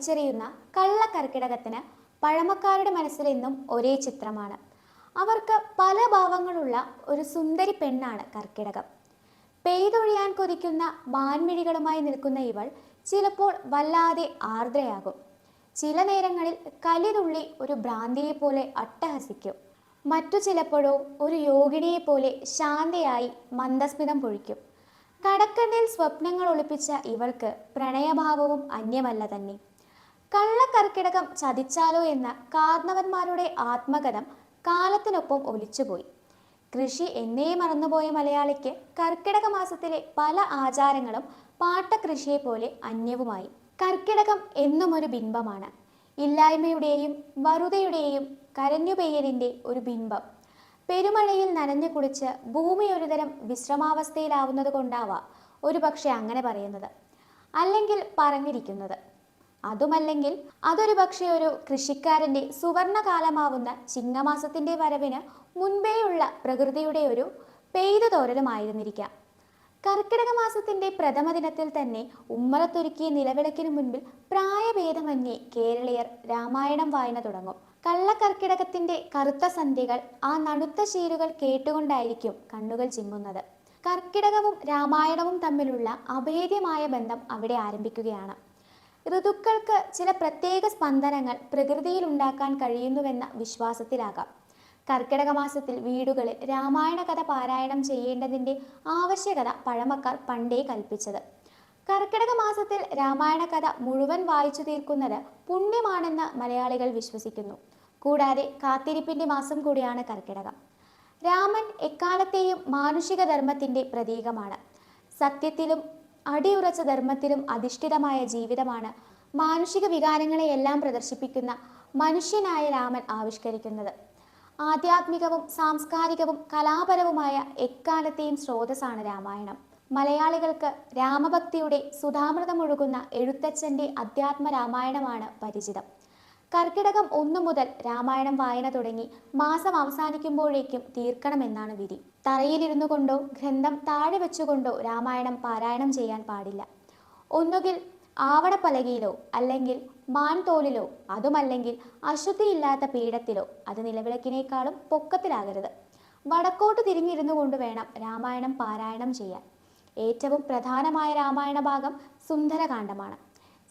വലിച്ചെറിയുന്ന കള്ളക്കർക്കിടകത്തിന് പഴമക്കാരുടെ മനസ്സിൽ എന്നും ഒരേ ചിത്രമാണ്. അവർക്ക് പല ഭാവങ്ങളുള്ള ഒരു സുന്ദരി പെണ്ണാണ് കർക്കിടകം. പെയ്തൊഴിയാൻ കൊതിക്കുന്ന മാൻമിഴികളുമായി നിൽക്കുന്ന ഇവൾ ചിലപ്പോൾ വല്ലാതെ ആർദ്രയാകും. ചില നേരങ്ങളിൽ കലിതുള്ളി ഒരു ഭ്രാന്തിയെ പോലെ അട്ടഹസിക്കും. മറ്റു ചിലപ്പോഴോ ഒരു യോഗിണിയെ പോലെ ശാന്തയായി മന്ദസ്മിതം പൊഴിക്കും. കടക്കണ്ണിൽ സ്വപ്നങ്ങൾ ഒളിപ്പിച്ച ഇവൾക്ക് പ്രണയഭാവവും അന്യമല്ല തന്നെ. കള്ളക്കർക്കിടകം ചതിച്ചാലോ എന്ന കാർന്നവന്മാരുടെ ആത്മകഥം കാലത്തിനൊപ്പം ഒലിച്ചുപോയി. കൃഷി എന്നേ മറന്നുപോയ മലയാളിക്ക് കർക്കിടക മാസത്തിലെ പല ആചാരങ്ങളും പാട്ടകൃഷിയെ പോലെ അന്യവുമായി. കർക്കിടകം എന്നും ഒരു ബിംബമാണ്. ഇല്ലായ്മയുടെയും വറുതയുടെയും കരഞ്ഞുപെയ്യലിൻ്റെ ഒരു ബിംബം. പെരുമഴയിൽ നനഞ്ഞു കുളിച്ച് ഭൂമി ഒരുതരം വിശ്രമാവസ്ഥയിലാവുന്നത് കൊണ്ടാവാം ഒരുപക്ഷെ അങ്ങനെ പറയുന്നത്, അല്ലെങ്കിൽ പറഞ്ഞിരിക്കുന്നത്. അതുമല്ലെങ്കിൽ അതൊരു പക്ഷേ ഒരു കൃഷിക്കാരൻ്റെ സുവർണകാലമാവുന്ന ചിങ്ങമാസത്തിൻ്റെ വരവിന് മുൻപേയുള്ള പ്രകൃതിയുടെ ഒരു പെയ്തു തോരലുമായിരുന്നിരിക്കാം. കർക്കിടക മാസത്തിൻ്റെ പ്രഥമ ദിനത്തിൽ തന്നെ ഉമ്മറത്തൊരുക്കിയ നിലവിളക്കിനു മുൻപിൽ പ്രായഭേദമന്യേ കേരളീയർ രാമായണം വായന തുടങ്ങും. കള്ളക്കർക്കിടകത്തിൻ്റെ കറുത്ത സന്ധ്യകൾ, ആ നടുത്ത ശീലുകൾ കേട്ടുകൊണ്ടായിരിക്കും കണ്ണുകൾ ചിമ്മുന്നത്. കർക്കിടകവും രാമായണവും തമ്മിലുള്ള അഭേദ്യമായ ബന്ധം അവിടെ ആരംഭിക്കുകയാണ്. ഋതുക്കൾക്ക് ചില പ്രത്യേക സ്പന്ദനങ്ങൾ പ്രകൃതിയിൽ ഉണ്ടാക്കാൻ കഴിയുന്നുവെന്ന വിശ്വാസത്തിലാകാം കർക്കിടക മാസത്തിൽ വീടുകളിൽ രാമായണ കഥ പാരായണം ചെയ്യേണ്ടതിൻ്റെ ആവശ്യകത പഴമക്കാർ പണ്ടേ കൽപ്പിച്ചത്. കർക്കിടക മാസത്തിൽ രാമായണ കഥ മുഴുവൻ വായിച്ചു തീർക്കുന്നത് പുണ്യമാണെന്ന് മലയാളികൾ വിശ്വസിക്കുന്നു. കൂടാതെ കാത്തിരിപ്പിൻ്റെ മാസം കൂടിയാണ് കർക്കിടകം. രാമൻ എക്കാലത്തെയും മാനുഷിക ധർമ്മത്തിൻ്റെ പ്രതീകമാണ്. സത്യത്തിലും അടിയുറച്ച ധർമ്മത്തിലും അധിഷ്ഠിതമായ ജീവിതമാണ് മാനുഷിക വികാരങ്ങളെയെല്ലാം പ്രദർശിപ്പിക്കുന്ന മനുഷ്യനായ രാമൻ ആവിഷ്കരിക്കുന്നത്. ആധ്യാത്മികവും സാംസ്കാരികവും കലാപരവുമായ എക്കാലത്തെയും സ്രോതസ്സാണ് രാമായണം. മലയാളികൾക്ക് രാമഭക്തിയുടെ സുധാമൃതമൊഴുകുന്ന എഴുത്തച്ഛൻ്റെ അധ്യാത്മ രാമായണമാണ് പരിചിതം. കർക്കിടകം 1 മുതൽ രാമായണം വായന തുടങ്ങി മാസം അവസാനിക്കുമ്പോഴേക്കും തീർക്കണമെന്നാണ് വിധി. തറയിലിരുന്നു കൊണ്ടോ ഗ്രന്ഥം താഴെ വെച്ചുകൊണ്ടോ രാമായണം പാരായണം ചെയ്യാൻ പാടില്ല. ഒന്നുകിൽ ആവണപ്പലകയിലോ അല്ലെങ്കിൽ മാൻതോലിലോ, അതുമല്ലെങ്കിൽ അശുദ്ധിയില്ലാത്ത പീഠത്തിലോ, അത് നിലവിളക്കിനേക്കാളും പൊക്കത്തിലാകരുത്. വടക്കോട്ട് തിരിഞ്ഞിരുന്നു കൊണ്ട് വേണം രാമായണം പാരായണം ചെയ്യാൻ. ഏറ്റവും പ്രധാനമായ രാമായണ ഭാഗം സുന്ദരകാന്ഡമാണ്.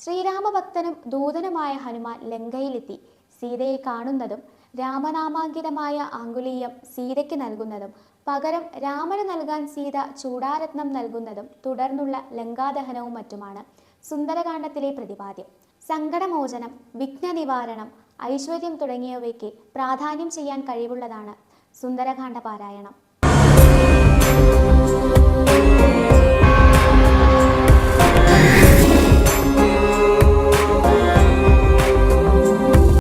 ശ്രീരാമഭക്തനും ദൂതനുമായ ഹനുമാൻ ലങ്കയിലെത്തി സീതയെ കാണുന്നതും രാമനാമാങ്കിതമായ ആംഗുലീയം സീതയ്ക്ക് നൽകുന്നതും പകരം രാമന് നൽകാൻ സീത ചൂടാരത്നം നൽകുന്നതും തുടർന്നുള്ള ലങ്കാദഹനവും മറ്റുമാണ് സുന്ദരകാന്ഡത്തിലെ പ്രതിപാദ്യം. സങ്കടമോചനം, വിഘ്നനിവാരണം, ഐശ്വര്യം തുടങ്ങിയവയ്ക്ക് പ്രാധാന്യം ചെയ്യാൻ കഴിവുള്ളതാണ് സുന്ദരകാന്ഡ പാരായണം.